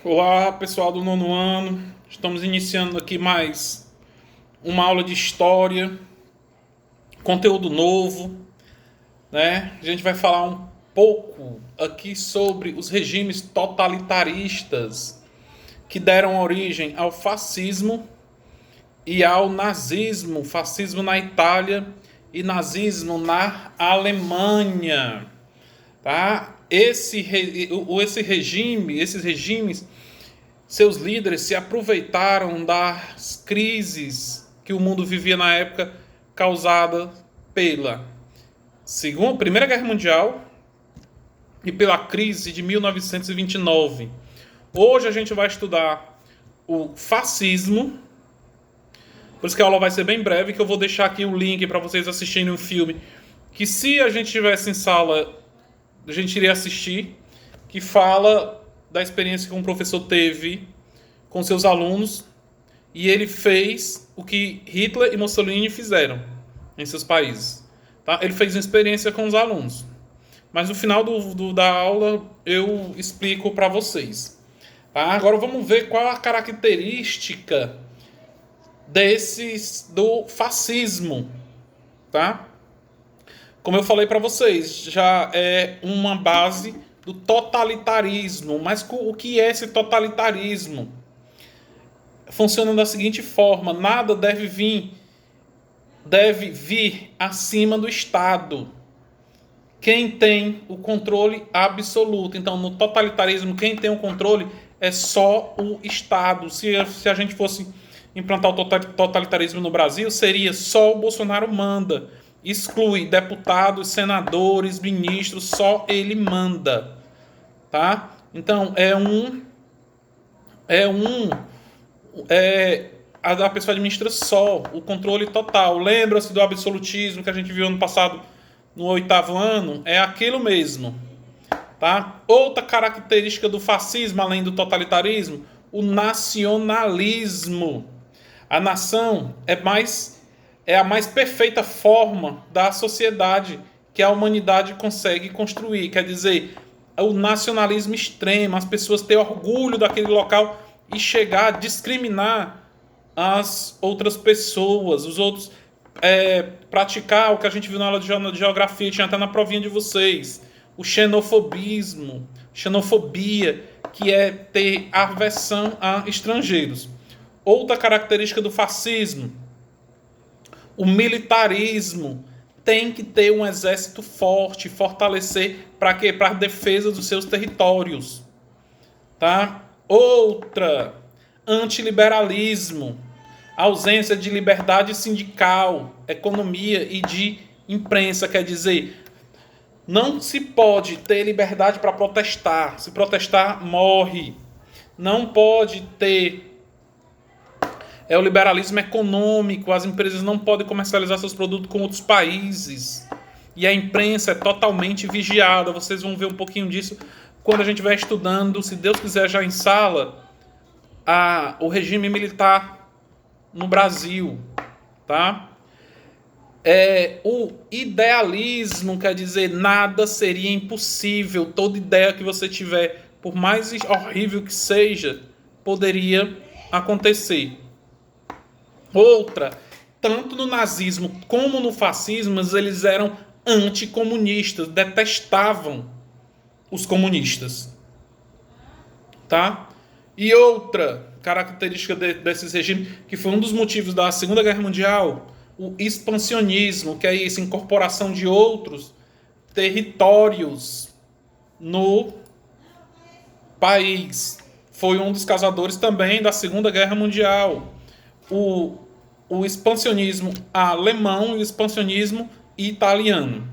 Olá, pessoal do nono ano. Estamos iniciando aqui mais uma aula de história, conteúdo novo, né? A gente vai falar um pouco aqui sobre os regimes totalitaristas que deram origem ao fascismo e ao nazismo, fascismo na Itália e nazismo na Alemanha, tá? Esses regimes, seus líderes se aproveitaram das crises que o mundo vivia na época, causada pela Primeira Guerra Mundial e pela crise de 1929. Hoje a gente vai estudar o fascismo, por isso que a aula vai ser bem breve, que eu vou deixar aqui o link para vocês assistirem um filme que, se a gente tivesse em sala, a gente iria assistir, que fala da experiência que um professor teve com seus alunos, e ele fez o que Hitler e Mussolini fizeram em seus países. Tá? Ele fez uma experiência com os alunos. Mas no final da aula eu explico para vocês. Tá? Agora vamos ver qual a característica do fascismo. Tá? Como eu falei para vocês, já é uma base do totalitarismo. Mas o que é esse totalitarismo? Funciona da seguinte forma: nada deve vir acima do Estado. Quem tem o controle absoluto. Então, no totalitarismo, quem tem o controle é só o Estado. Se a gente fosse implantar o totalitarismo no Brasil, seria só o Bolsonaro manda. Exclui deputados, senadores, ministros, só ele manda. Tá? Então, a pessoa administra só o controle total. Lembra-se do absolutismo que a gente viu ano passado no oitavo ano? É aquilo mesmo. Tá? Outra característica do fascismo, além do totalitarismo, o nacionalismo. A nação é a mais perfeita forma da sociedade que a humanidade consegue construir. Quer dizer, o nacionalismo extremo, as pessoas terem orgulho daquele local e chegar a discriminar as outras pessoas, os outros, praticar o que a gente viu na aula de geografia, tinha até na provinha de vocês, o xenofobia, que é ter aversão a estrangeiros. Outra característica do fascismo, o militarismo. Tem que ter um exército forte, fortalecer para quê? Para a defesa dos seus territórios. Tá? Outra, antiliberalismo, ausência de liberdade sindical, economia e de imprensa. Quer dizer, não se pode ter liberdade para protestar. Se protestar, morre. Não pode ter o liberalismo econômico. As empresas não podem comercializar seus produtos com outros países. E a imprensa é totalmente vigiada. Vocês vão ver um pouquinho disso quando a gente vai estudando, se Deus quiser, já em sala, o regime militar no Brasil. Tá? O idealismo, quer dizer, nada seria impossível. Toda ideia que você tiver, por mais horrível que seja, poderia acontecer. Outra, tanto no nazismo como no fascismo, eles eram anticomunistas, detestavam os comunistas. Tá? E outra característica desses regimes, que foi um dos motivos da Segunda Guerra Mundial, o expansionismo, que é isso, incorporação de outros territórios no país. Foi um dos causadores também da Segunda Guerra Mundial. O expansionismo alemão e o expansionismo italiano.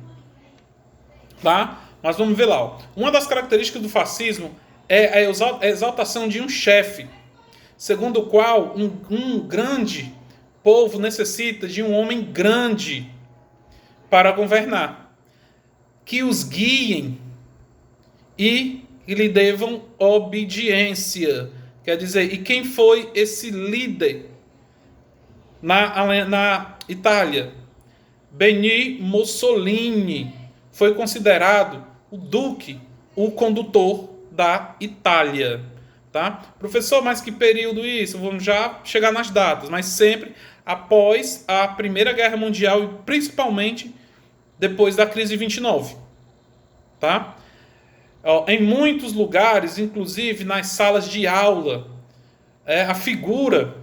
Tá? Mas vamos ver lá. Uma das características do fascismo é a exaltação de um chefe, segundo o qual um grande povo necessita de um homem grande para governar, que os guiem e lhe devam obediência. Quer dizer, e quem foi esse líder na Itália? Benito Mussolini foi considerado o duque, o condutor da Itália. Tá? Professor, mas que período isso? Vamos já chegar nas datas, mas sempre após a Primeira Guerra Mundial e principalmente depois da crise de 29. Tá? Em muitos lugares, inclusive nas salas de aula, a figurava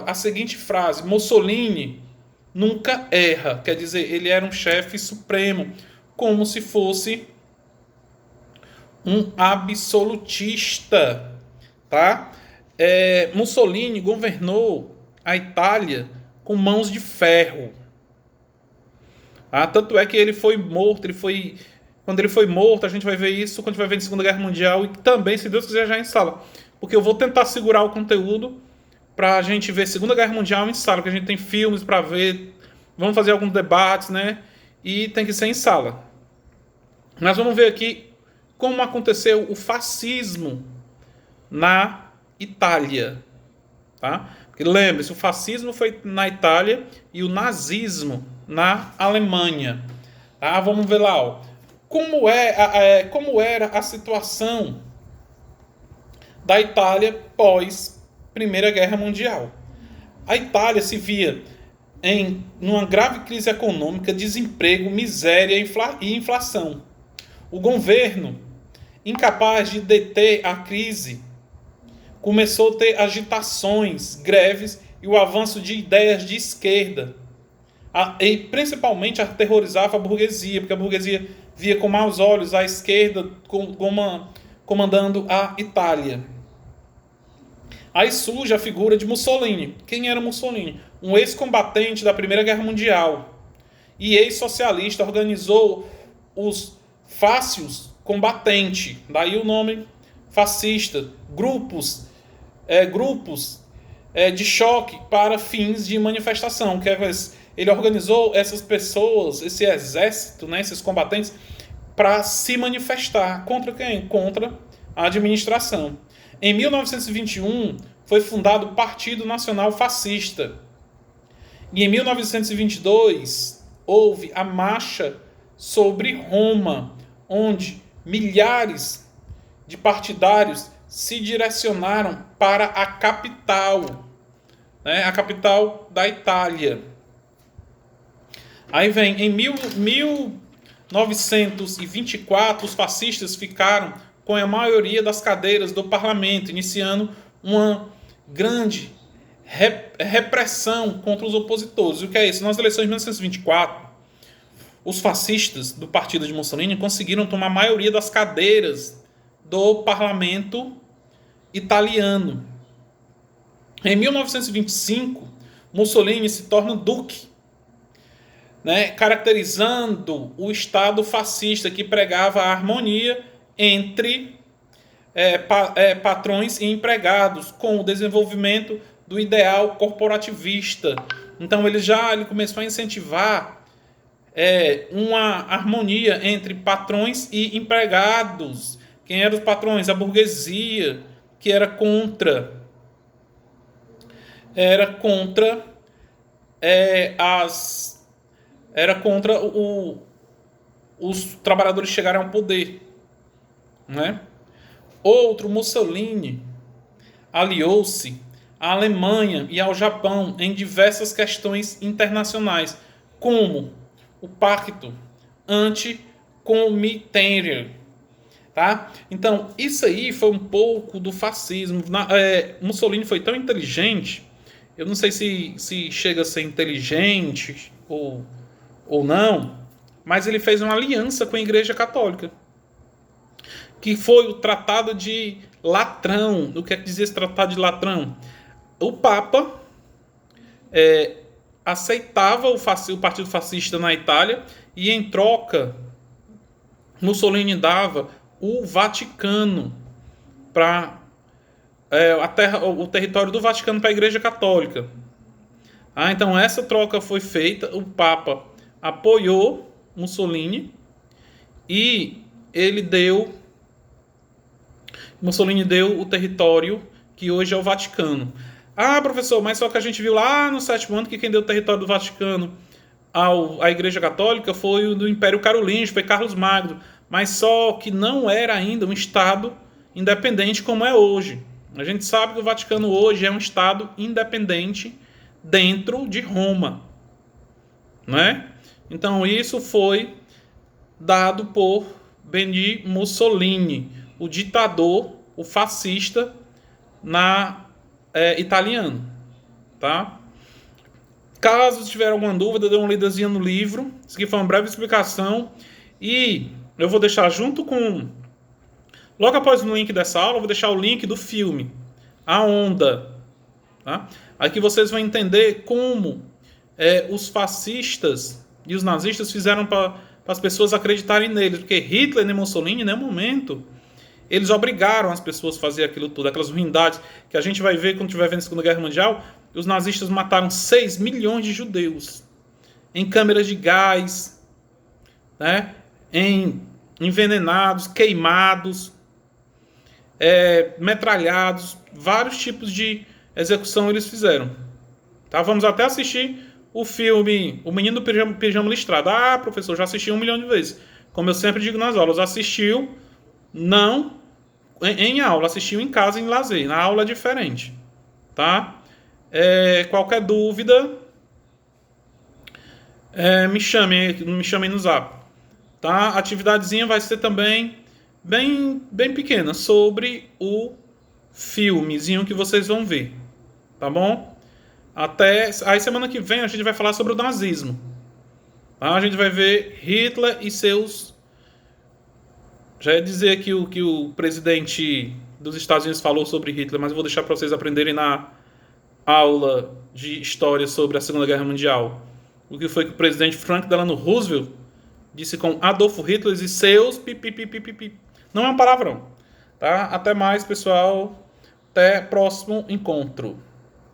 a seguinte frase: Mussolini nunca erra. Quer dizer, ele era um chefe supremo, como se fosse um absolutista. Tá? Mussolini governou a Itália com mãos de ferro. Tanto é que ele foi morto, quando ele foi morto, a gente vai ver isso quando a gente vai ver na Segunda Guerra Mundial e também, se Deus quiser, já em sala. Porque eu vou tentar segurar o conteúdo para a gente ver Segunda Guerra Mundial em sala, porque a gente tem filmes para ver, vamos fazer alguns debates, né? E tem que ser em sala. Nós vamos ver aqui como aconteceu o fascismo na Itália. Tá? Porque lembre-se, o fascismo foi na Itália e o nazismo na Alemanha. Tá? Vamos ver lá. Como era a situação da Itália pós Primeira Guerra Mundial. A Itália se via em uma grave crise econômica, desemprego, miséria e inflação. O governo, incapaz de deter a crise, começou a ter agitações, greves e o avanço de ideias de esquerda. E principalmente aterrorizava a burguesia, porque a burguesia via com maus olhos a esquerda comandando a Itália. Aí surge a figura de Mussolini. Quem era Mussolini? Um ex-combatente da Primeira Guerra Mundial e ex-socialista, organizou os Fácios Combatente, daí o nome fascista, grupos de choque para fins de manifestação. Ele organizou essas pessoas, esse exército, né, esses combatentes, para se manifestar. Contra quem? Contra a administração. Em 1921, foi fundado o Partido Nacional Fascista. E em 1922, houve a Marcha sobre Roma, onde milhares de partidários se direcionaram para a capital, né, a capital da Itália. Aí vem, em 1924, os fascistas ficaram com a maioria das cadeiras do parlamento, iniciando uma grande repressão contra os opositores. O que é isso? Nas eleições de 1924, os fascistas do partido de Mussolini conseguiram tomar a maioria das cadeiras do parlamento italiano. Em 1925, Mussolini se torna duque, né, caracterizando o Estado fascista que pregava a harmonia entre patrões e empregados, com o desenvolvimento do ideal corporativista. Então ele começou a incentivar uma harmonia entre patrões e empregados. Quem eram os patrões? A burguesia, que era contra os trabalhadores chegarem ao poder, né? Outro, Mussolini aliou-se à Alemanha e ao Japão em diversas questões internacionais, como o Pacto Anticomitência. Tá? Então, isso aí foi um pouco do fascismo. Mussolini foi tão inteligente, eu não sei se chega a ser inteligente ou não, mas ele fez uma aliança com a Igreja Católica, que foi o Tratado de Latrão. O que é que dizia esse Tratado de Latrão? O Papa aceitava o Partido Fascista na Itália e, em troca, Mussolini dava o Vaticano para o território do Vaticano para a Igreja Católica. Então essa troca foi feita, o Papa apoiou Mussolini e Mussolini deu o território que hoje é o Vaticano. Professor, mas só que a gente viu lá no sétimo ano que quem deu o território do Vaticano à Igreja Católica foi o do Império Carolíngio, foi Carlos Magno. Mas só que não era ainda um Estado independente como é hoje. A gente sabe que o Vaticano hoje é um Estado independente dentro de Roma, né? Então isso foi dado por Benito Mussolini, o ditador, o fascista italiano, tá? Caso tiver alguma dúvida, dê uma lidazinha no livro. Isso aqui foi uma breve explicação e eu vou deixar junto com, logo após o link dessa aula, eu vou deixar o link do filme A Onda, tá? Aqui vocês vão entender como os fascistas e os nazistas fizeram para as pessoas acreditarem neles, porque Hitler nem Mussolini, em nenhum momento, eles obrigaram as pessoas a fazer aquilo tudo, aquelas ruindades que a gente vai ver quando estiver vendo a Segunda Guerra Mundial. Os nazistas mataram 6 milhões de judeus em câmeras de gás, né? Envenenados, queimados, metralhados, vários tipos de execução eles fizeram. Tá? Vamos até assistir o filme O Menino do Pijama Listrado. Ah, professor, já assisti 1 milhão de vezes. Como eu sempre digo nas aulas, assistiu não em aula, assistiu em casa, em lazer. Na aula é diferente. Tá? Qualquer dúvida, me chamem no zap. Tá? A atividadezinha vai ser também bem pequena, sobre o filmezinho que vocês vão ver. Tá bom? Aí semana que vem a gente vai falar sobre o nazismo. Tá? A gente vai ver Hitler e seus... Já ia dizer aqui o que o presidente dos Estados Unidos falou sobre Hitler, mas eu vou deixar para vocês aprenderem na aula de história sobre a Segunda Guerra Mundial. O que foi que o presidente Franklin Delano Roosevelt disse com Adolfo Hitler e seus pipipipipipi. Não é um palavrão. Tá? Até mais, pessoal. Até próximo encontro.